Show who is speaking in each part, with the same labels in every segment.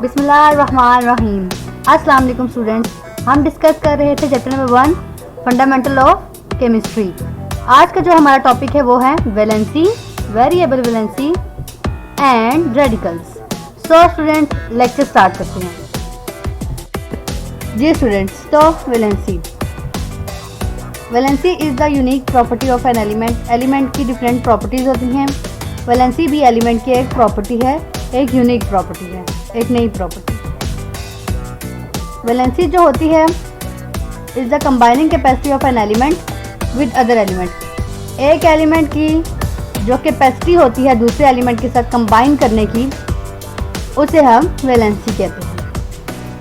Speaker 1: बिस्मिल्लाहिर्रहमानिर्रहीम। अस्सलाम वालेकुम स्टूडेंट्स, हम डिस्कस कर रहे थे chapter number 1 fundamental of chemistry. आज का जो हमारा टॉपिक है वो है valency, variable valency and radicals. So students lecture start करते हैं। जी स्टूडेंट्स, तो valency is the unique property of an element. Element की डिफरेंट प्रॉपर्टीज़ होती हैं। वैलेंसी भी एलिमेंट की एक प्रॉपर्टी है, एक यूनिक प्रॉपर्टी है, एक नई प्रॉपर्टी। वैलेंसी जो होती है is the combining capacity of an element with other element. एक एलिमेंट की जो कैपेसिटी होती है दूसरे एलिमेंट के साथ कंबाइन करने की, उसे हम वैलेंसी कहते हैं।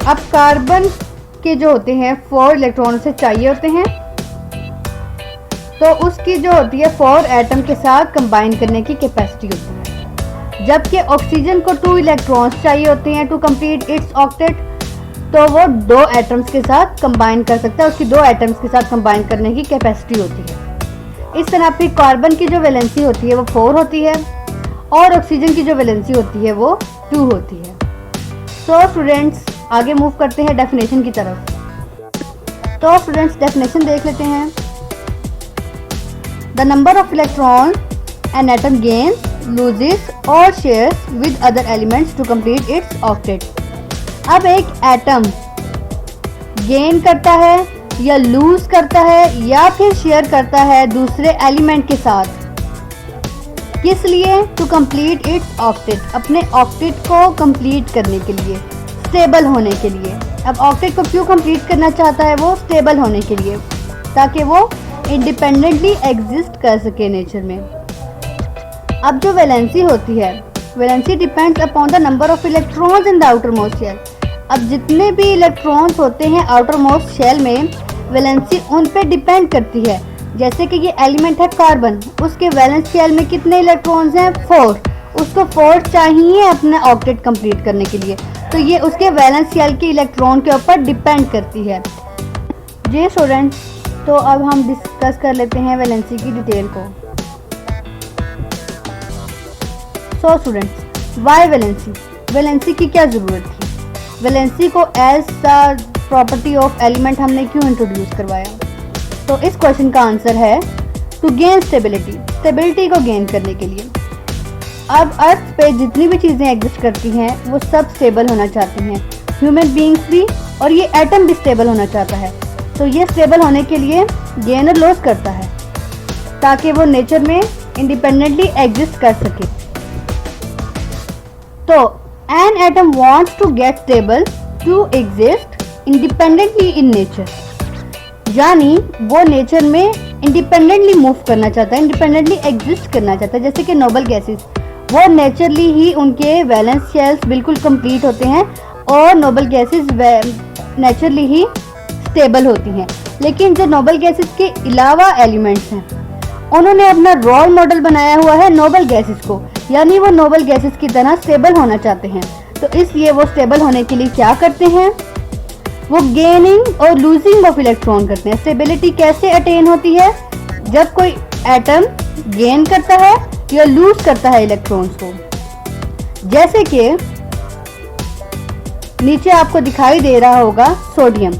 Speaker 1: अब कार्बन के जो होते हैं 4 इलेक्ट्रॉन उसे चाहिए होते हैं, तो उसकी जो होती है 4 एटम के साथ कंबाइन करने की कैपेसिटी होती है। जबकि ऑक्सीजन को 2 इलेक्ट्रॉन्स चाहिए होते हैं टू कंप्लीट इट्स ऑक्टेट, तो वो 2 एटम्स के साथ कंबाइन कर सकता है, उसकी 2 एटम्स के साथ कंबाइन करने की कैपेसिटी होती है। इस तरह फिर कार्बन की जो वैलेंसी होती है वो 4 होती है और ऑक्सीजन की जो वैलेंसी होती है वो 2 होती है। तो स्टूडेंट्स आगे मूव करते हैं डेफिनेशन की तरफ। तो स्टूडेंट्स डेफिनेशन देख लेते हैं। The number of electrons an atom gains, loses or shares with other elements to complete its octet। अब एक एटम गेन करता है या लूज करता है या फिर शेयर करता है दूसरे एलिमेंट के साथ, किस लिए? टू कंप्लीट इट्स ऑक्टेट, अपने ऑक्टेट को कंप्लीट करने के लिए, स्टेबल होने के लिए। अब ऑक्टेट को क्यों कंप्लीट करना चाहता है? वो स्टेबल होने के लिए, ताकि वो इंडिपेंडेंटली एग्जिस्ट कर सके नेचर में। अब जो वैलेंसी होती है, valency depends upon the number of electrons in the outermost shell. अब जितने भी इलेक्ट्रॉन्स होते हैं आउटर मोस्ट शेल में, वैलेंसी उन पे डिपेंड करती है। जैसे कि ये एलिमेंट है कार्बन, उसके वैलेंस शेल में कितने इलेक्ट्रॉन्स हैं? 4। उसको 4 चाहिए अपना ऑक्टेट कंप्लीट करने के लिए, तो ये उसके वैलेंस शेल के इलेक्ट्रॉन के ऊपर डिपेंड करती है। जी स्टूडेंट्स, तो अब हम डिस्कस कर लेते हैं वैलेंसी की डिटेल को। So students, why valency? Valency की क्या ज़रूरत थी? वैलेंसी को as the property of element हमने क्यों इंट्रोड्यूस करवाया? तो इस क्वेश्चन का आंसर है टू गेन स्टेबिलिटी, स्टेबिलिटी को गेन करने के लिए। अब अर्थ पे जितनी भी चीज़ें एग्जिस्ट करती हैं वो सब स्टेबल होना चाहती हैं, ह्यूमन बींग्स भी, और ये एटम भी स्टेबल होना चाहता है। तो ये स्टेबल होने के लिए गेन और लॉस करता है, ताकि वो नेचर में इंडिपेंडेंटली एग्जिस्ट कर सके। तो an atom wants to get stable to exist independently in nature, यानी वो नेचर में इंडिपेंडेंटली मूव करना चाहता है, इंडिपेंडेंटली एग्जिस्ट करना चाहता है। जैसे कि नोबल गैसेस, वो नेचुरली ही उनके वैलेंस शेल्स बिल्कुल कंप्लीट होते हैं और नोबल गैसेस नेचुरली ही स्टेबल होती हैं। लेकिन जो नोबल गैसेस के अलावा एलिमेंट्स हैं, उन्होंने अपना रोल मॉडल बनाया हुआ है नोबल गैसेस को, यानी वो नोबल गैसेस की तरह स्टेबल होना चाहते हैं। तो इसलिए वो स्टेबल होने के लिए क्या करते हैं? वो गेनिंग और लूजिंग ऑफ इलेक्ट्रॉन करते हैं। स्टेबिलिटी कैसे अटेन होती है? जब कोई एटम गेन करता है या लूज करता है इलेक्ट्रॉन्स को। जैसे कि नीचे आपको दिखाई दे रहा होगा सोडियम।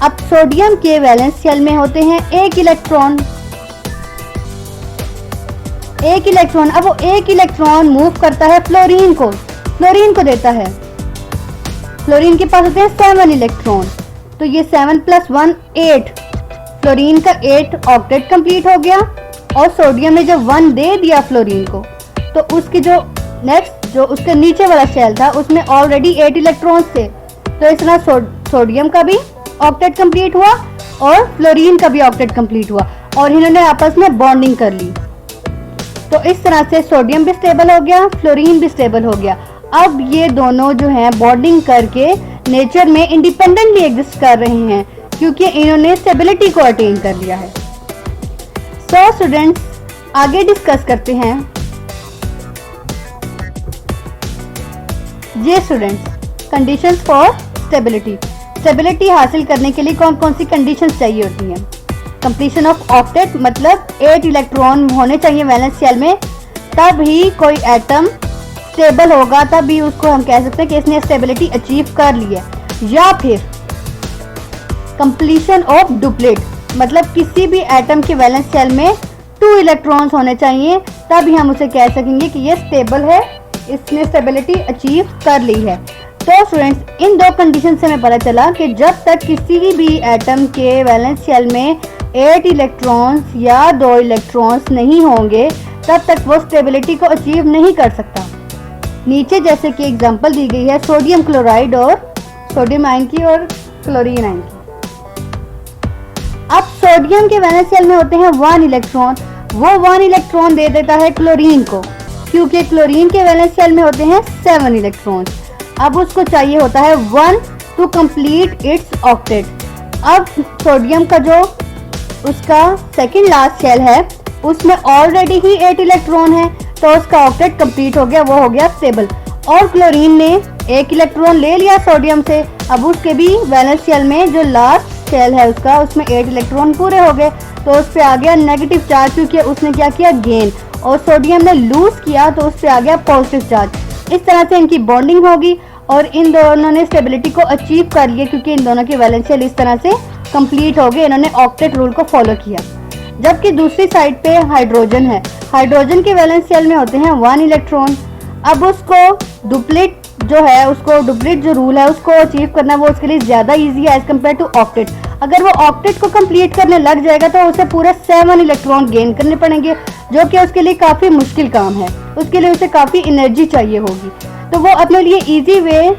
Speaker 1: अब सोडियम के वैलेंस शेल में होते हैं 1 इलेक्ट्रॉन। अब वो 1 इलेक्ट्रॉन मूव करता है फ्लोरीन को देता है। फ्लोरीन के पास होते हैं 7 इलेक्ट्रॉन, तो ये 7 + 1 8। फ्लोरीन का 8 ऑक्टेट कंप्लीट हो गया, और सोडियम ने जब 1 दे दिया फ्लोरीन को, तो उसकी जो नेक्स्ट जो उसके नीचे वाला शेल था उसमें ऑलरेडी 8 इलेक्ट्रॉन्स थे। तो इस तरह सोडियम का भी ऑक्टेट कंप्लीट हुआ और फ्लोरीन का भी ऑक्टेट कंप्लीट हुआ, और इन्होंने आपस में बॉन्डिंग कर ली। तो इस तरह से सोडियम भी स्टेबल हो गया, फ्लोरीन भी स्टेबल हो गया। अब ये दोनों जो हैं बॉन्डिंग करके नेचर में इंडिपेंडेंटली एग्जिस्ट कर रहे हैं, क्योंकि इन्होंने स्टेबिलिटी को अटेन कर लिया है। सो स्टूडेंट्स आगे डिस्कस करते हैं। ये students conditions for stability. Stability हासिल करने के लिए कौन कौन सी कंडीशंस चाहिए होती हैं? कंप्लीशन ऑफ ऑक्टेट, मतलब 8 इलेक्ट्रॉन होने चाहिए वैलेंस शेल में, तब ही कोई एटम स्टेबल होगा तभी उसको हम कह सकते हैं कि इसने स्टेबिलिटी अचीव कर ली है। या फिर कंप्लीशन ऑफ डुप्लेट, मतलब किसी भी एटम के वैलेंस शेल में 2 इलेक्ट्रॉन्स होने चाहिए, तभी हम उसे कह सकेंगे कि ये स्टेबल है, इसने स्टेबिलिटी अचीव कर ली है। तो स्टूडेंट्स, इन 2 कंडीशन से हमें पता चला कि जब तक किसी भी एटम के वैलेंस शेल में 8 इलेक्ट्रॉन्स या 2 इलेक्ट्रॉन्स नहीं होंगे तब तक वो स्टेबिलिटी को अचीव नहीं कर सकता। नीचे जैसे कि एग्जांपल दी गई है सोडियम क्लोराइड और सोडियम आयन की और क्लोरीन आयन की। अब सोडियम के वैलेंस शेल में होते हैं 1 इलेक्ट्रॉन, वो 1 इलेक्ट्रॉन दे देता है क्लोरीन को, क्योंकि क्लोरीन के वैलेंस शेल में होते हैं 7 इलेक्ट्रॉन। अब उसको चाहिए होता है 1 टू कंप्लीट इट्स ऑक्टेट। अब सोडियम का जो उसका सेकंड लास्ट शेल है उसमें ऑलरेडी ही 8 इलेक्ट्रॉन है, तो उसका ऑक्टेट कंप्लीट हो गया, वो हो गया स्टेबल। और क्लोरीन ने 1 इलेक्ट्रॉन ले लिया सोडियम से, अब उसके भी वैलेंस शेल में जो लास्ट शेल है उसका, उसमें 8 इलेक्ट्रॉन पूरे हो गए, तो उस पे आ गया नेगेटिव चार्ज, क्योंकि उसने क्या किया, गेन, और सोडियम ने लूज किया तो उस पे आ गया पॉजिटिव चार्ज। इस तरह से इनकी बॉन्डिंग होगी और इन दोनों ने स्टेबिलिटी को अचीव कर लिया, क्योंकि इन दोनों के वैलेंस शेल इस तरह से कंप्लीट हो गए, इन्होंने ऑक्टेट रूल को फॉलो किया। जबकि दूसरी साइड पे हाइड्रोजन है, हाइड्रोजन के वैलेंस शेल में होते हैं 1 इलेक्ट्रॉन। अब उसको डुप्लीट जो है, उसको डुप्लीट जो रूल है उसको अचीव करना वो उसके लिए ज़्यादा इजी है एज कम्पेयर टू ऑक्टेट। अगर वो ऑक्टेट को कंप्लीट करने लग जाएगा तो उसे पूरे 7 इलेक्ट्रॉन गेन करने पड़ेंगे, जो कि उसके लिए काफ़ी मुश्किल काम है, उसके लिए उसे काफ़ी एनर्जी चाहिए होगी। तो वो अपने लिए इजी वे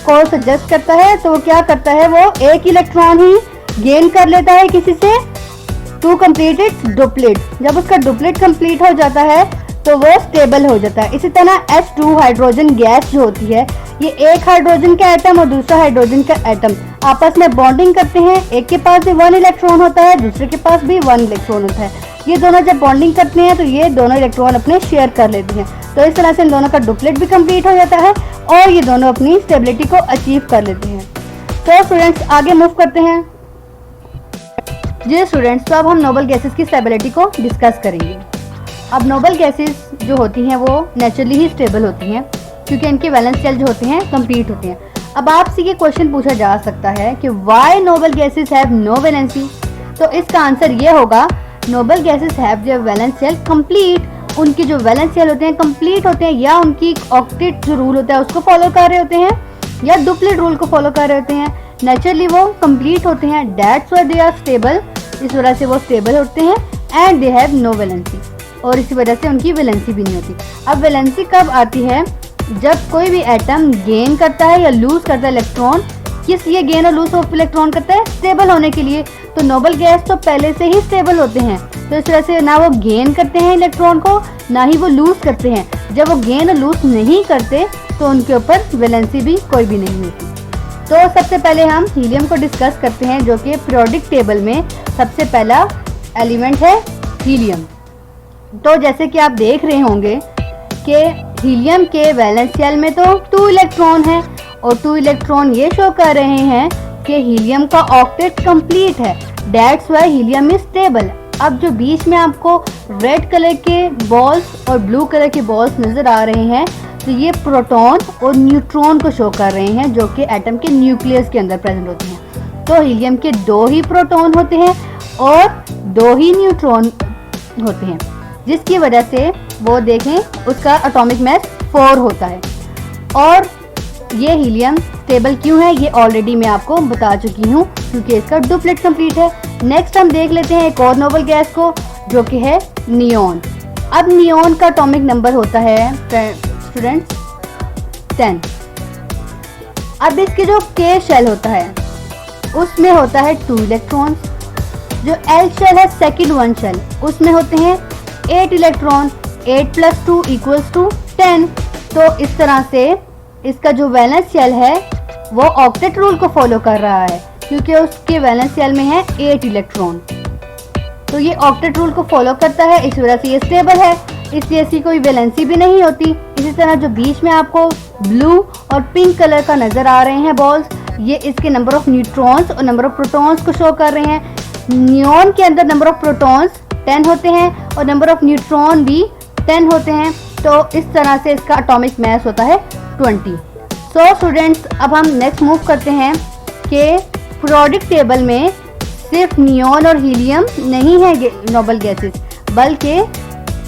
Speaker 1: को सजेस्ट करता है, तो वो क्या करता है, वो 1 इलेक्ट्रॉन ही गेन कर लेता है किसी से टू कंप्लीट इट्स डुप्लेट। जब उसका डुप्लेट कंप्लीट हो जाता है तो वो स्टेबल हो जाता है। इसी तरह H2 हाइड्रोजन गैस जो होती है, ये एक हाइड्रोजन का एटम और दूसरा हाइड्रोजन का एटम आपस में बॉन्डिंग करते हैं, एक के पास भी 1 इलेक्ट्रॉन होता है, दूसरे के पास भी 1 इलेक्ट्रॉन होता है। ये दोनों जब बॉन्डिंग करते हैं तो ये दोनों इलेक्ट्रॉन अपने शेयर कर लेते हैं, तो इस तरह से इन दोनों का डुप्लेट भी कंप्लीट हो जाता है और ये दोनों अपनी स्टेबिलिटी को अचीव कर लेते हैं। तो स्टूडेंट्स, आगे मूव करते हैं। जी स्टूडेंट्स, तो अब हम नोबल गैसेस की स्टेबिलिटी को डिस्कस करेंगे। अब नोबल गैसेस जो होती हैं वो नेचुरली ही स्टेबल होती हैं, क्योंकि इनके वैलेंस शेल जो होते हैं कंप्लीट होते हैं। अब आपसे ये क्वेश्चन पूछा जा सकता है कि why noble gases have no valency, तो इसका आंसर ये होगा, noble gases have their valence shell complete, उनकी जो वैलेंस शेल होते हैं कंप्लीट होते हैं, या उनकी ऑक्टेट जो रूल होता है उसको फॉलो कर रहे होते हैं, या डुप्लेट रूल को फॉलो कर रहे होते हैं। नेचुरली वो कंप्लीट होते हैं, that's why they are stable, इस वजह से वो स्टेबल होते हैं, and they have no valency, और इसी वजह से उनकी वैलेंसी भी नहीं होती। अब वैलेंसी कब आती है, जब कोई भी एटम गेन करता है या लूज करता है इलेक्ट्रॉन। किस लिए गेन और लूज ऑफ इलेक्ट्रॉन करता है, स्टेबल होने के लिए। तो नोबल गैस तो पहले से ही स्टेबल होते हैं, तो इस वजह से ना वो गेन करते हैं इलेक्ट्रॉन को, ना ही वो लूज करते हैं। जब वो गेन और लूज नहीं करते तो उनके ऊपर वैलेंसी भी कोई भी नहीं होती। तो सबसे पहले हम हीलियम को डिस्कस करते हैं, जो कि पीरियोडिक टेबल में सबसे पहला एलिमेंट है हीलियम। तो जैसे कि आप देख रहे होंगे कि हीलियम के वैलेंस शेल में तो 2 इलेक्ट्रॉन है, और 2 इलेक्ट्रॉन ये शो कर रहे हैं कि हीलियम का ऑक्टेट कंप्लीट है, that's why helium is stable. अब जो बीच में आपको रेड कलर के बॉल्स और ब्लू कलर के बॉल्स नजर आ रहे हैं, तो ये प्रोटॉन और न्यूट्रॉन को शो कर रहे हैं, जो कि एटम के न्यूक्लियस के अंदर प्रेजेंट होते हैं। तो हीलियम के 2 ही प्रोटॉन होते हैं और 2 ही न्यूट्रॉन होते हैं, जिसकी वजह से वो देखें उसका एटॉमिक मास 4 होता है। और ये हीलियम स्टेबल क्यों है, ये ऑलरेडी मैं आपको बता चुकी हूँ, क्योंकि इसका डुप्लेट कंप्लीट है। नेक्स्ट हम देख लेते हैं एक और नोबल गैस को, जो कि है नियॉन। अब नियॉन का एटॉमिक नंबर होता है स्टूडेंट्स 10। अब इसके जो के शेल होता है उसमें होता है 2 इलेक्ट्रॉन्स। जो एल शेल है, सेकंड 1 शेल, उसमें होते हैं 8 इलेक्ट्रॉन, 8 + 2 = 10। तो इस तरह से इसका जो वैलेंस शेल है वो ऑक्टेट रूल को फॉलो कर रहा है, क्योंकि उसके वैलेंस शेल में है 8 इलेक्ट्रॉन, तो ये ऑक्टेट रूल को फॉलो करता है, इस वजह से ये स्टेबल है, इसलिए इसकी कोई वैलेंसी भी नहीं होती। इसी तरह जो बीच में आपको ब्लू और पिंक कलर का नजर आ रहे हैं बॉल्स, ये इसके नंबर ऑफ न्यूट्रॉन्स और नंबर ऑफ प्रोटॉन्स को शो कर रहे हैं। नियॉन के अंदर नंबर ऑफ प्रोटॉन्स 10 होते हैं और नंबर ऑफ न्यूट्रॉन भी 10 होते हैं। तो इस तरह से इसका एटॉमिक मास होता है 20। सो स्टूडेंट्स, अब हम नेक्स्ट मूव करते हैं कि पीरियोडिक टेबल में सिर्फ नियॉन और हीलियम नहीं है नोबल गैसेस, बल्कि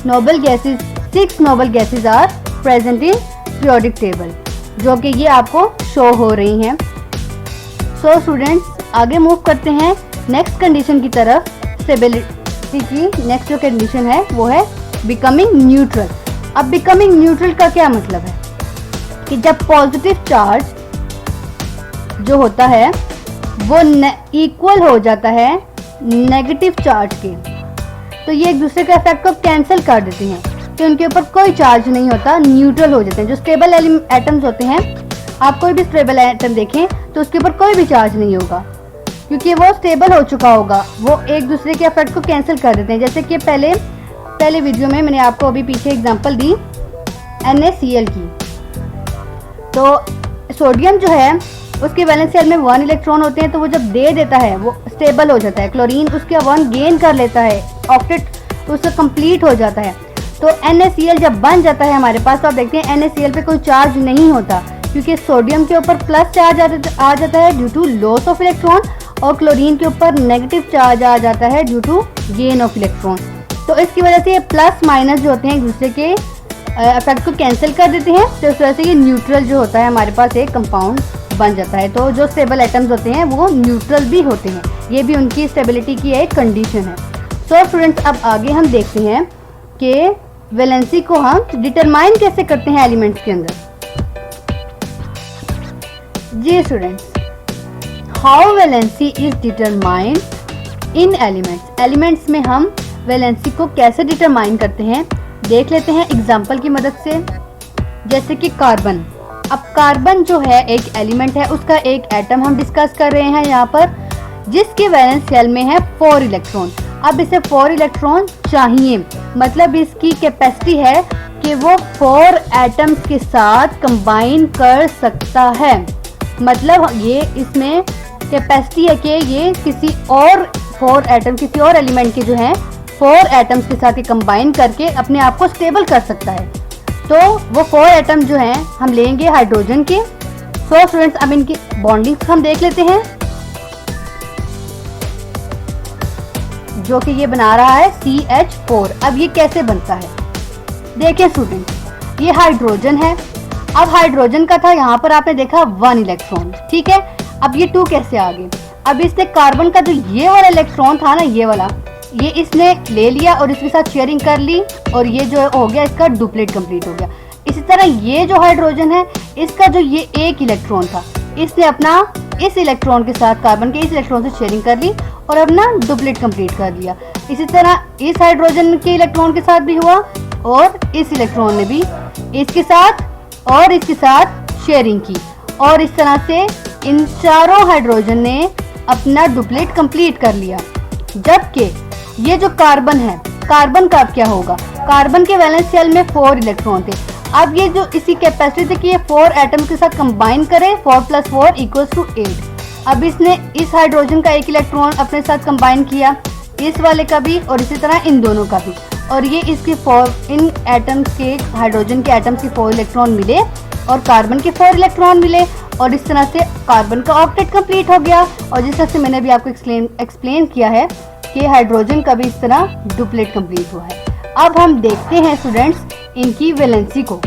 Speaker 1: noble gases 6 noble gases are present in periodic table, जो कि ये आपको शो हो रही हैं। सो स्टूडेंट्स, आगे मूव करते हैं नेक्स्ट कंडीशन की तरफ। स्टेबिलिटी की नेक्स्ट जो कंडीशन है वो है बिकमिंग न्यूट्रल। अब बिकमिंग न्यूट्रल का क्या मतलब है कि जब पॉजिटिव चार्ज जो होता है वो इक्वल हो जाता है नेगेटिव चार्ज के, तो ये एक दूसरे के इफेक्ट को कैंसिल कर देते हैं, तो उनके ऊपर कोई चार्ज नहीं होता, न्यूट्रल हो जाते हैं। जो स्टेबल एटम्स होते हैं, आप कोई भी स्टेबल एटम देखें तो उसके ऊपर कोई भी चार्ज नहीं होगा, क्योंकि वो स्टेबल हो चुका होगा, वो एक दूसरे के इफेक्ट को कैंसिल कर देते हैं। जैसे कि पहले वीडियो में मैंने आपको अभी पीछे एग्जांपल दी NaCl की, तो सोडियम जो है उसके वैलेंस शेल में 1 इलेक्ट्रॉन होते हैं, तो वो जब दे देता है वो स्टेबल हो जाता है। क्लोरीन उसके 1 गेन कर लेता है, ऑक्टेट उसका कंप्लीट हो जाता है। तो NaCl जब बन जाता है हमारे पास, तो आप देखते हैं NaCl पे कोई चार्ज नहीं होता, क्योंकि सोडियम के ऊपर प्लस चार्ज आ जाता है due to loss of electron, और क्लोरीन के ऊपर नेगेटिव चार्ज आ जाता है due to gain of electron. तो इसकी वजह से ये प्लस माइनस जो होते हैं एक दूसरे के इफेक्ट को कैंसिल कर देते हैं, तो इस वजह से ये न्यूट्रल जो होता है हमारे पास एक कंपाउंड बन जाता है। तो जो स्टेबल एटम्स होते हैं वो न्यूट्रल भी होते हैं, ये भी उनकी स्टेबिलिटी की एक कंडीशन है। सो स्टूडेंट्स, अब आगे हम देखते हैं कि वैलेंसी को हम डिटरमाइन कैसे करते हैं एलिमेंट्स के अंदर। जी students, how valency is determined in elements. Elements में हम वैलेंसी को कैसे डिटरमाइन करते हैं देख लेते हैं एग्जांपल की मदद से। जैसे कि कार्बन। अब कार्बन जो है एक एलिमेंट है, उसका एक एटम हम डिस्कस कर रहे हैं यहाँ पर, जिसके वैलेंस शेल में है 4 इलेक्ट्रॉन। अब इसे 4 इलेक्ट्रॉन चाहिए, मतलब इसकी कैपेसिटी है कि वो 4 एटम्स के साथ कंबाइन कर सकता है। मतलब ये इसमें कैपेसिटी है कि ये किसी और 4 एटम, किसी और एलिमेंट के जो हैं 4 एटम्स के साथ ये कंबाइन करके अपने आप को स्टेबल कर सकता है। तो वो 4 एटम जो हैं हम लेंगे हाइड्रोजन के। सो स्टूडेंट्स, अब इनकी बॉन्डिंग्स हम देख लेते हैं, जो कि ये बना रहा है CH4। अब ये कैसे बनता है देखिए स्टूडेंट्स, ये हाइड्रोजन है। अब हाइड्रोजन का था यहाँ पर आपने देखा 1 इलेक्ट्रॉन, ठीक है। अब ये 2 कैसे आ गए? अब इसने कार्बन का जो ये वाला इलेक्ट्रॉन था ना, ये वाला, ये इसने ले लिया और इसके साथ शेयरिंग कर ली, और ये जो हो गया इसका डुप्लेट कंप्लीट हो गया। इसी तरह ये जो हाइड्रोजन है, इसका जो ये 1 इलेक्ट्रॉन था, इसने अपना इस इलेक्ट्रॉन के साथ, कार्बन के इस इलेक्ट्रॉन से शेयरिंग कर ली और अपना डुप्लेट कंप्लीट कर लिया। इसी तरह इस हाइड्रोजन के इलेक्ट्रॉन के साथ भी हुआ, और इस इलेक्ट्रॉन ने भी इसके साथ और इसके साथ शेयरिंग की, और इस तरह से इन चारों हाइड्रोजन ने अपना डुप्लेट कंप्लीट कर लिया। जबकि ये जो कार्बन है, कार्बन का अब क्या होगा? कार्बन के वैलेंस शेल में 4 इलेक्ट्रॉन थे। अब ये जो इसी कैपेसिटी थी कि ये 4 एटम के साथ कंबाइन करे, 4 + 4 = 8। अब इसने इस हाइड्रोजन का 1 इलेक्ट्रॉन अपने साथ कंबाइन किया, इस वाले का भी और इसी तरह इन दोनों का भी, और ये इसके 4 इन एटम्स के, हाइड्रोजन के एटम्स के 4 इलेक्ट्रॉन मिले और कार्बन के 4 इलेक्ट्रॉन मिले, और इस तरह से कार्बन का ऑक्टेट कंप्लीट हो गया। और जिस तरह से मैंने भी आपको एक्सप्लेन किया है कि हाइड्रोजन का भी इस तरह डुप्लेट कंप्लीट हुआ है। अब हम देखते हैं स्टूडेंट्स इनकी वैलेंसी को।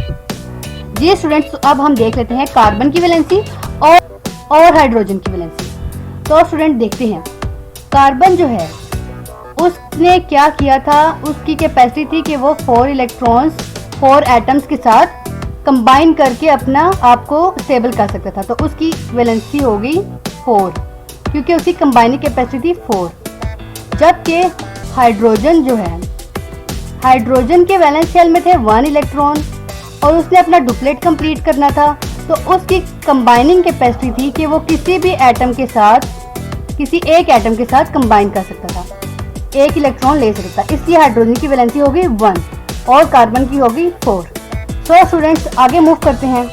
Speaker 1: जी स्टूडेंट्स, अब हम देख लेते हैं कार्बन की वैलेंसी और हाइड्रोजन की वैलेंसी। तो स्टूडेंट देखते हैं, कार्बन जो है उसने क्या किया था, उसकी कैपेसिटी थी कि वो 4 इलेक्ट्रॉन्स 4 एटम्स के साथ कंबाइन करके अपना आपको स्टेबल कर सकता था। तो उसकी वैलेंसी हो गई 4, क्योंकि उसकी कंबाइनिंग कैपेसिटी 4। जबकि हाइड्रोजन जो है, हाइड्रोजन के वैलेंस शेल में थे 1 इलेक्ट्रॉन और उसने अपना डुप्लेट कंप्लीट करना था, तो उसकी कंबाइनिंग कैपेसिटी थी कि वो किसी भी एटम के साथ, किसी एक एटम के साथ कंबाइन कर सकता था, 1 इलेक्ट्रॉन ले सकता था। इसलिए हाइड्रोजन की वैलेंसी होगी 1 और कार्बन की होगी 4। सो स्टूडेंट्स, आगे मूव करते हैं।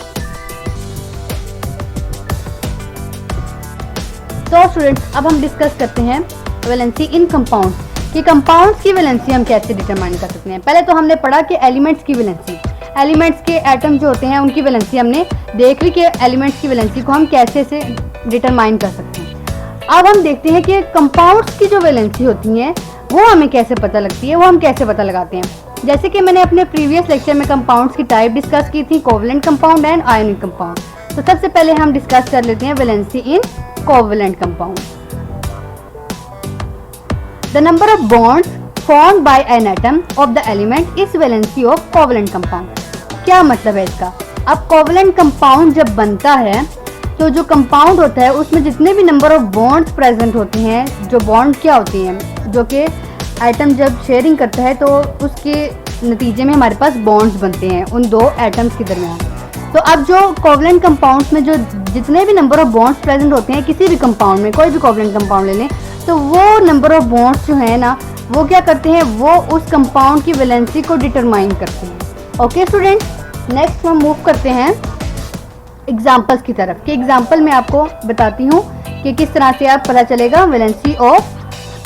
Speaker 1: तो स्टूडेंट्स, अब हम डिस्कस करते हैं वैलेंसी इन कंपाउंड्स कि कंपाउंड्स की वैलेंसी हम कैसे डिटरमाइन कर सकते हैं। पहले तो हमने पढ़ा कि एलिमेंट्स की वैलेंसी, एलिमेंट्स के एटम जो होते हैं उनकी वैलेंसी हमने देख ली कि एलिमेंट्स की वैलेंसी को हम कैसे से डिटरमाइन कर सकते हैं। अब हम देखते हैं कि कंपाउंड्स की जो वैलेंसी होती है वो हमें कैसे पता लगती है, वो हम कैसे पता लगाते हैं। जैसे कि मैंने अपने प्रीवियस लेक्चर में कंपाउंड्स की टाइप डिस्कस की थी, covalent compound and ionic compound. तो सबसे पहले हम डिस्कस कर लेते हैं valency in covalent compound. The number of bonds formed by an atom of the element is valency of covalent compound. क्या मतलब है इसका? अब कोवलेंट कंपाउंड जब बनता है तो जो कंपाउंड होता है उसमें जितने भी नंबर ऑफ बॉन्ड्स प्रेजेंट होते हैं, जो बॉन्ड क्या होती हैं, जो कि एटम जब शेयरिंग करता है तो उसके नतीजे में हमारे पास बॉन्ड्स बनते हैं उन दो एटम्स के दरमियान। तो अब जो कोवलेंट कंपाउंड्स में जो जितने भी नंबर ऑफ बॉन्ड्स प्रेजेंट होते हैं किसी भी कंपाउंड में, कोई भी कोवलेंट कंपाउंड ले लें, तो वो नंबर ऑफ बॉन्ड्स जो है ना वो क्या करते हैं, वो उस कंपाउंड की वैलेंसी को डिटरमाइन करते हैं। ओके स्टूडेंट्स, नेक्स्ट हम मूव करते हैं एग्जाम्पल्स की तरफ। कि एग्जाम्पल में आपको बताती हूँ कि किस तरह से आप पता चलेगा वैलेंसी ऑफ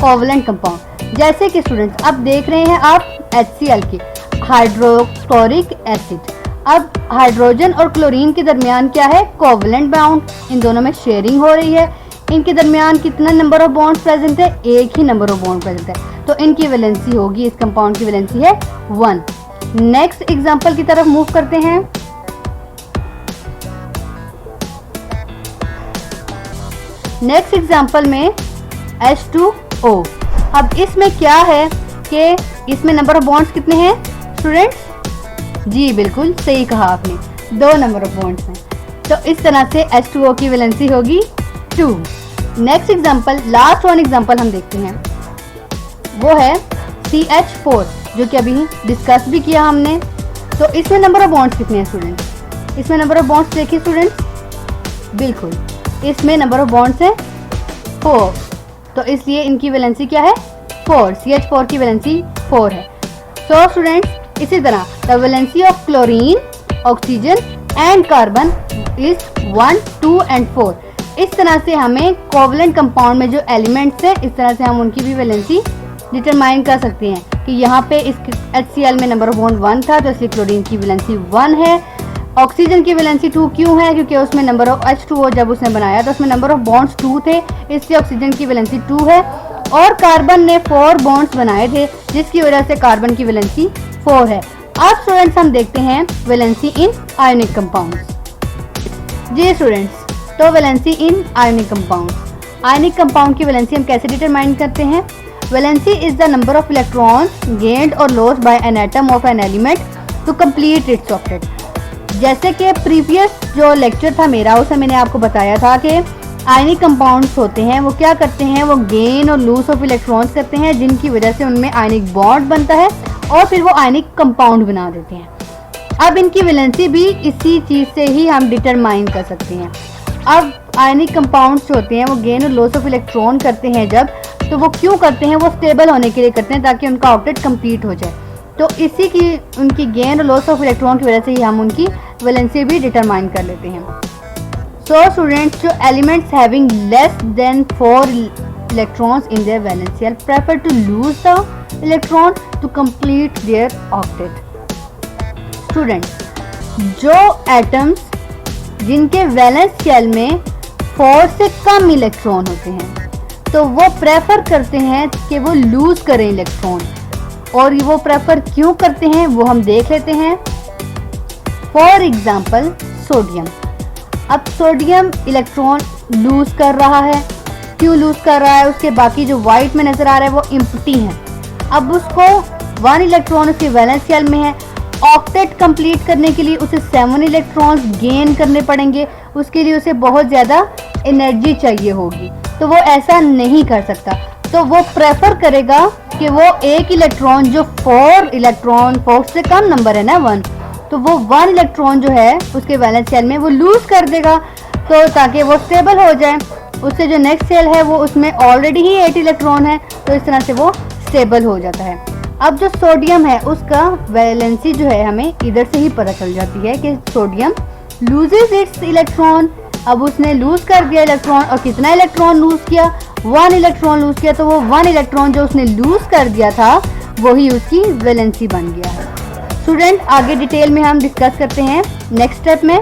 Speaker 1: कोवलेंट कंपाउंड। जैसे कि स्टूडेंट्स अब देख रहे हैं आप HCl की हाइड्रोक्लोरिक एसिड। अब हाइड्रोजन और क्लोरीन के दरमियान क्या है, कोवलेंट बॉन्ड, इन दोनों में शेयरिंग हो रही है। इनके दरमियान कितना नंबर ऑफ बॉन्ड्स प्रेजेंट है, एक ही नंबर ऑफ बॉन्ड प्रेजेंट है, तो इनकी वैलेंसी होगी, इस कंपाउंड की वैलेंसी है 1। नेक्स्ट एग्जांपल की तरफ मूव करते हैं। नेक्स्ट एग्जांपल में H2O। अब इसमें क्या है कि इसमें नंबर ऑफ बॉन्ड्स कितने हैं स्टूडेंट्स? जी बिल्कुल सही कहा आपने, 2 नंबर ऑफ बॉन्ड्स हैं। तो इस तरह से H2O की वैलेंसी होगी 2। Next example, last one example हम देखते हैं, वो है CH4 जो कि अभी डिस्कस भी किया हमने। तो इसमें नंबर ऑफ बॉन्ड्स कितने हैं स्टूडेंट्स? इसमें नंबर ऑफ बॉन्ड्स देखिए स्टूडेंट्स, बिल्कुल इसमें नंबर ऑफ बॉन्ड्स है 4, तो इसलिए इनकी वैलेंसी क्या है 4। CH4 की वैलेंसी 4 है। सो स्टूडेंट्स इसी तरह the valency of chlorine, oxygen and carbon is 1, 2 and 4। इस तरह से हमें कोवलेंट कंपाउंड में जो एलिमेंट्स है इस तरह से हम उनकी भी वैलेंसी डिटरमाइन कर सकते हैं कि यहाँ पे इस HCl में नंबर ऑफ बॉन्ड 1 था तो इसलिए क्लोरीन की वैलेंसी 1 है। ऑक्सीजन की वैलेंसी 2 क्यों है? क्योंकि उसमें नंबर ऑफ H2O जब उसने बनाया तो उसमें नंबर ऑफ बॉन्ड्स 2 थे, इसलिए ऑक्सीजन की वैलेंसी 2 है। और कार्बन ने 4 बॉन्ड्स बनाए थे जिसकी वजह से कार्बन की वैलेंसी 4 है। अब स्टूडेंट्स हम देखते हैं वैलेंसी इन आयोनिक कंपाउंड्स। जी स्टूडेंट्स, तो valency in ionic compound, ionic compound की वैलेंसी हम कैसे डिटरमाइन करते हैं? Valency is the number of electrons gained और lost by an atom of an element to complete its octet. जैसे कि प्रीवियस जो लेक्चर था मेरा उसमें मैंने आपको बताया था कि आयनिक कंपाउंड्स होते हैं वो क्या करते हैं, वो गेन और लूज ऑफ इलेक्ट्रॉन्स करते हैं जिनकी वजह से उनमें आयनिक बॉन्ड बनता है और फिर वो आयनिक कंपाउंड बना देते हैं। अब इनकी वैलेंसी भी इसी चीज़ से ही हम डिटरमाइन कर सकते हैं। अब आयनिक कंपाउंड्स जो होते हैं वो गेन और लॉस ऑफ इलेक्ट्रॉन करते हैं जब, तो वो क्यों करते हैं, वो स्टेबल होने के लिए करते हैं ताकि उनका ऑक्टेट कंप्लीट हो जाए। तो इसी की उनकी गेन और लॉस ऑफ इलेक्ट्रॉन की वजह से ही हम उनकी वैलेंसी भी डिटरमाइन कर लेते हैं। सो स्टूडेंट्स, जो elements having less than 4 electrons in their valence shell prefer to lose the electron to complete their octet. Students, जो एटम्स जिनके वैलेंस शेल में 4 से कम इलेक्ट्रॉन होते हैं तो वो प्रेफर करते हैं कि वो लूज करें इलेक्ट्रॉन। और वो प्रेफर क्यों करते हैं वो हम देख लेते हैं। For example sodium. अब सोडियम इलेक्ट्रॉन लूज कर रहा है, क्यों लूज कर रहा है, उसके बाकी जो वाइट में नजर आ रहा है वो इम्प्टी है। अब उसको 1 इलेक्ट्रॉन उसके वैलेंस शेल में है, ऑक्टेट कंप्लीट करने के लिए उसे 7 इलेक्ट्रॉन्स गेन करने पड़ेंगे, उसके लिए उसे बहुत ज़्यादा एनर्जी चाहिए होगी, तो वो ऐसा नहीं कर सकता। तो वो प्रेफर करेगा कि वो एक इलेक्ट्रॉन जो 4 से कम नंबर है ना 1, तो वो 1 इलेक्ट्रॉन जो है उसके वैलेंस शेल में वो लूज कर देगा तो ताकि वो स्टेबल हो जाए। उससे जो नेक्स्ट शेल है वो उसमें ऑलरेडी ही 8 इलेक्ट्रॉन है, तो इस तरह से वो स्टेबल हो जाता है। अब जो सोडियम है उसका वैलेंसी जो है हमें इधर से ही पता चल जाती है कि सोडियम लूजेज इट्स इलेक्ट्रॉन। अब उसने लूज कर दिया इलेक्ट्रॉन, और कितना इलेक्ट्रॉन लूज किया, 1 इलेक्ट्रॉन लूज किया, तो वो 1 इलेक्ट्रॉन जो उसने लूज कर दिया था वही उसकी वैलेंसी बन गया है। स्टूडेंट आगे डिटेल में हम डिस्कस करते हैं नेक्स्ट स्टेप में।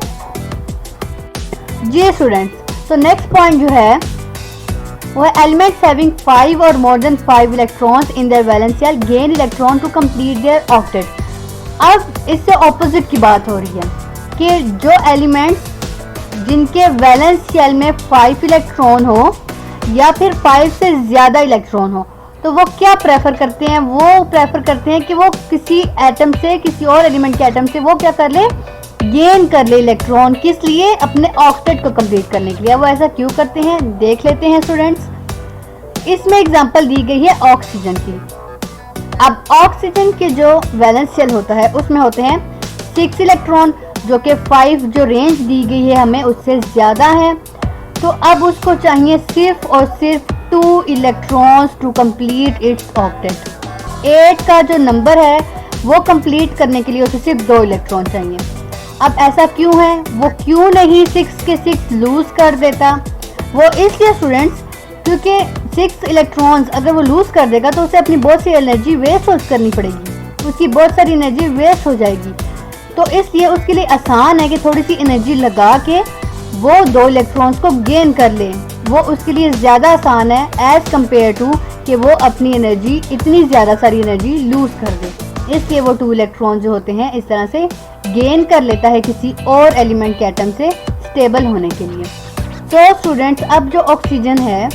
Speaker 1: जी स्टूडेंट्स, तो नेक्स्ट पॉइंट जो है वो है एलिमेंट्स हैविंग 5 और more than 5 electrons in their valence shell gain electron to complete their octet. अब इससे ऑपोजिट की बात हो रही है कि जो एलिमेंट्स जिनके वैलेंस शेल में 5 इलेक्ट्रॉन हो या फिर 5 से ज़्यादा इलेक्ट्रॉन हो, तो वो क्या प्रेफर करते हैं? वो प्रेफर करते हैं कि वो किसी एटम से, किसी और एलिमेंट के एटम से वो क्या कर ले, गेन कर ले इलेक्ट्रॉन। किस लिए? अपने ऑक्टेट को कंप्लीट करने के लिए। वो ऐसा क्यों करते हैं देख लेते हैं स्टूडेंट्स। इसमें एग्जांपल दी गई है ऑक्सीजन की। अब ऑक्सीजन के जो वैलेंस शेल होता है उसमें होते हैं 6 इलेक्ट्रॉन, जो कि 5 जो रेंज दी गई है हमें उससे ज़्यादा है। तो अब उसको चाहिए सिर्फ और सिर्फ 2 electrons to complete its octet. 8 का जो नंबर है वो कंप्लीट करने के लिए उसे सिर्फ 2 इलेक्ट्रॉन चाहिए। अब ऐसा क्यों है? वो क्यों नहीं 6 के 6 लूज कर देता? वो इसलिए स्टूडेंट्स क्योंकि 6 इलेक्ट्रॉन्स अगर वो लूज कर देगा तो उसे अपनी बहुत सी एनर्जी वेस्ट करनी पड़ेगी, उसकी बहुत सारी एनर्जी वेस्ट हो जाएगी। तो इसलिए उसके लिए आसान है कि थोड़ी सी एनर्जी लगा के वो 2 इलेक्ट्रॉन्स को गेन कर ले। वो उसके लिए ज़्यादा आसान है एज कम्पेयर टू कि वो अपनी एनर्जी, इतनी ज़्यादा सारी एनर्जी लूज कर दे। इसलिए वो 2 इलेक्ट्रॉन जो होते हैं इस तरह से गेन कर लेता है किसी और एलिमेंट के एटम से स्टेबल होने के लिए। तो स्टूडेंट्स अब जो ऑक्सीजन है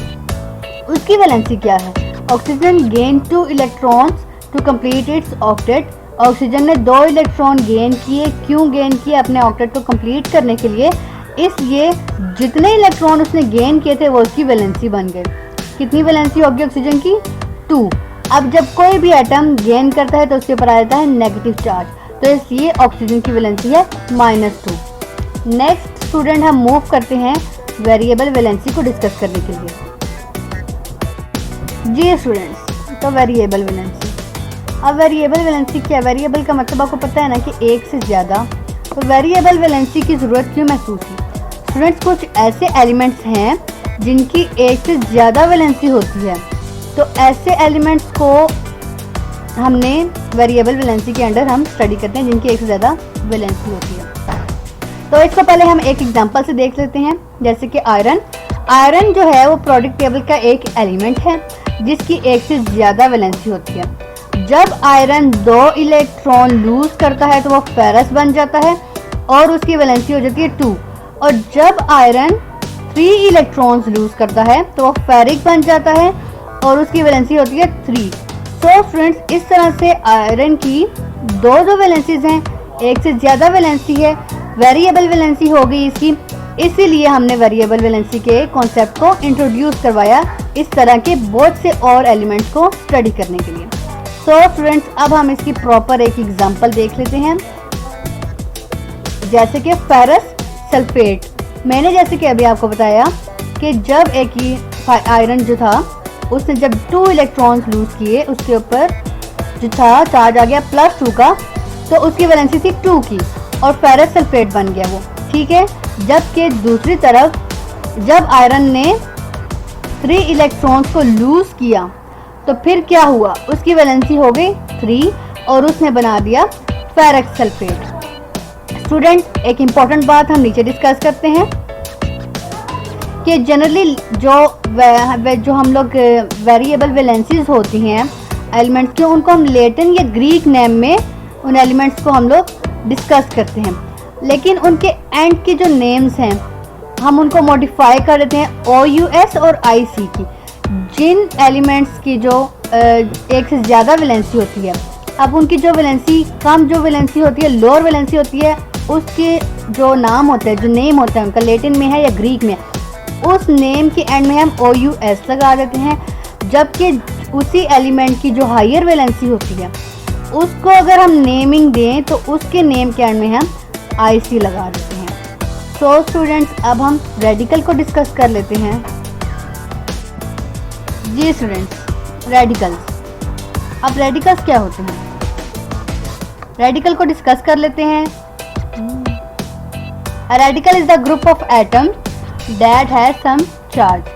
Speaker 1: उसकी वैलेंसी क्या है? Oxygen gain 2 electrons to complete its octet. Oxygen ने 2 इलेक्ट्रॉन गेन किए। क्यों गेन किए? अपने ऑक्टेट को कंप्लीट करने के लिए। इसलिए जितने इलेक्ट्रॉन उसने गेन किए थे वो उसकी वैलेंसी बन गए। कितनी वैलेंसी होगी ऑक्सीजन की? 2। अब जब कोई भी एटम गेन करता है तो उसके ऊपर आ जाता है नेगेटिव चार्ज, तो इसलिए ऑक्सीजन की वैलेंसी है -2। नेक्स्ट स्टूडेंट हम मूव करते हैं वेरिएबल वैलेंसी को डिस्कस करने के लिए। जी स्टूडेंट्स, तो वेरिएबल वैलेंसी। अब वेरिएबल वैलेंसी क्या? वेरिएबल का मतलब आपको पता है ना कि एक से ज़्यादा। तो वेरिएबल वैलेंसी की ज़रूरत क्यों महसूस हुई? स्टूडेंट्स कुछ ऐसे एलिमेंट्स हैं जिनकी एक से ज़्यादा वैलेंसी होती है, तो ऐसे एलिमेंट्स को हमने वेरिएबल वैलेंसी के अंडर हम स्टडी करते हैं जिनकी एक से ज़्यादा वैलेंसी होती है। तो इसको पहले हम एक एग्जांपल से देख लेते हैं, जैसे कि आयरन। आयरन जो है वो प्रोडिक टेबल का एक एलिमेंट है जिसकी एक से ज़्यादा वैलेंसी होती है। जब आयरन 2 इलेक्ट्रॉन लूज करता है तो वो फेरस बन जाता है और उसकी वैलेंसी हो जाती है 2। और जब आयरन 3 इलेक्ट्रॉन्स लूज करता है तो वो फेरिक बन जाता है और उसकी वैलेंसी होती है 3। तो फ्रेंड्स इस तरह से आयरन की 2 जो वैलेंसीज हैं, एक से ज़्यादा वैलेंसी है, वेरिएबल वैलेंसी हो गई इसकी। इसीलिए हमने वेरिएबल वैलेंसी के कॉन्सेप्ट को इंट्रोड्यूस करवाया इस तरह के बहुत से और एलिमेंट्स को स्टडी करने के लिए। तो स्टूडेंट्स अब हम इसकी प्रॉपर एक एग्जांपल देख लेते हैं, जैसे कि फेरस सल्फेट। मैंने जैसे कि अभी आपको बताया कि जब एक ही आयरन जो था उसने जब 2 इलेक्ट्रॉन्स लूज किए, उसके ऊपर जो था चार्ज आ गया +2 का, तो उसकी वैलेंसी थी 2 की और फेरस सल्फेट बन गया वो, ठीक है। जबकि दूसरी तरफ जब आयरन ने 3 इलेक्ट्रॉन्स को लूज किया तो फिर क्या हुआ? उसकी वैलेंसी हो गई 3 और उसने बना दिया फेरस सल्फेट। स्टूडेंट एक इम्पॉर्टेंट बात हम नीचे डिस्कस करते हैं कि जनरली जो हम लोग वेरिएबल वैलेंसीज होती हैं एलिमेंट्स के, उनको हम लैटिन या ग्रीक नेम में उन एलिमेंट्स को हम लोग डिस्कस करते हैं, लेकिन उनके एंड के जो नेम्स हैं हम उनको मॉडिफाई कर देते हैं OUS और IC की। जिन एलिमेंट्स की जो एक से ज़्यादा वैलेंसी होती है, अब उनकी जो वैलेंसी कम जो वैलेंसी होती है, लोअर वैलेंसी होती है, उसके जो नाम होते हैं, जो नेम होता है उनका लैटिन में है या ग्रीक में, उस नेम के एंड में हम OUS लगा देते हैं। जबकि उसी एलिमेंट की जो हायर वैलेंसी होती है उसको अगर हम नेमिंग दें तो उसके नेम के एंड में हम IC लगा देते हैं। तो स्टूडेंट्स अब हम रेडिकल को डिस्कस कर लेते हैं। जी स्टूडेंट्स, रेडिकल्स। अब रेडिकल्स क्या होते हैं? रेडिकल को डिस्कस कर लेते हैं। A radical is the group of atoms that has some charge।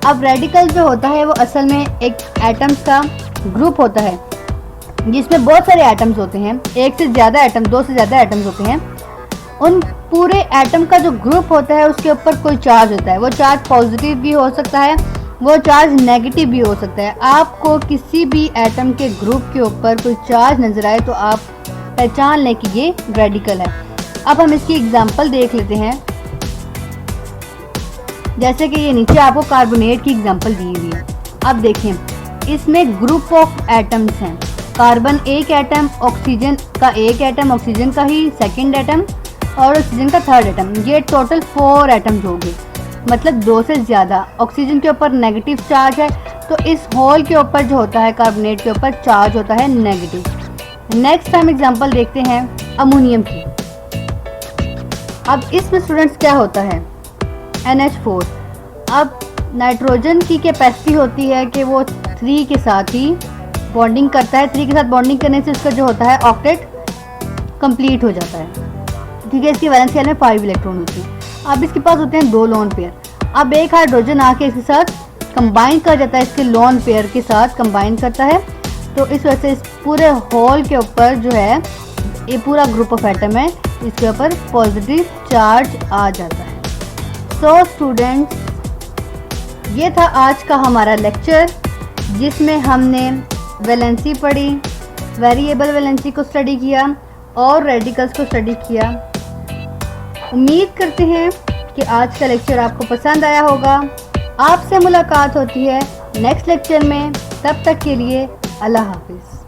Speaker 1: अब रेडिकल जो होता है वो असल में एक एटम्स का ग्रुप होता है जिसमें बहुत सारे एटम्स होते हैं, एक से ज़्यादा एटम, दो से ज़्यादा एटम्स होते हैं, उन पूरे एटम का जो ग्रुप होता है उसके ऊपर कोई चार्ज होता है। वो चार्ज पॉजिटिव भी हो सकता है, वो चार्ज नेगेटिव भी हो सकता है। आपको किसी भी एटम के ग्रुप के ऊपर कोई चार्ज नज़र आए तो आप पहचान लें कि ये रेडिकल है। अब हम इसकी एग्जांपल देख लेते हैं। जैसे कि ये नीचे आपको कार्बोनेट की एग्जांपल दी हुई है। अब देखें, इसमें ग्रुप ऑफ एटम्स हैं। कार्बन एक एटम, ऑक्सीजन का एक एटम, ऑक्सीजन का ही सेकंड एटम और ऑक्सीजन का थर्ड एटम, ये टोटल 4 एटम्स हो गए, मतलब 2 से ज़्यादा। ऑक्सीजन के ऊपर नेगेटिव चार्ज है, तो इस होल के ऊपर जो होता है कार्बोनेट के ऊपर चार्ज होता है नेगेटिव। नेक्स्ट हम एग्जांपल देखते हैं अमोनियम की। अब इसमें स्टूडेंट्स क्या होता है, NH4। अब नाइट्रोजन की कैपेसिटी होती है कि वो 3 के साथ ही बॉन्डिंग करता है। 3 के साथ बॉन्डिंग करने से उसका जो होता है ऑक्टेट कंप्लीट हो जाता है, ठीक है। इसकी वैलेंस शेल में 5 इलेक्ट्रॉन होते हैं। अब इसके पास होते हैं 2 लोन पेयर। अब एक हाइड्रोजन आके इसके साथ कंबाइन कर जाता है, इसके लोन पेयर के साथ कंबाइन करता है, तो इस वजह से इस पूरे होल के ऊपर जो है, ये पूरा ग्रुप ऑफ एटम है, इसके ऊपर पॉजिटिव चार्ज आ जाता है। सो स्टूडेंट्स, ये था आज का हमारा लेक्चर, जिसमें हमने वैलेंसी पढ़ी, वेरिएबल वैलेंसी को स्टडी किया और रेडिकल्स को स्टडी किया। उम्मीद करते हैं कि आज का लेक्चर आपको पसंद आया होगा। आपसे मुलाकात होती है नेक्स्ट लेक्चर में, तब तक के लिए अल्लाह हाफिज़।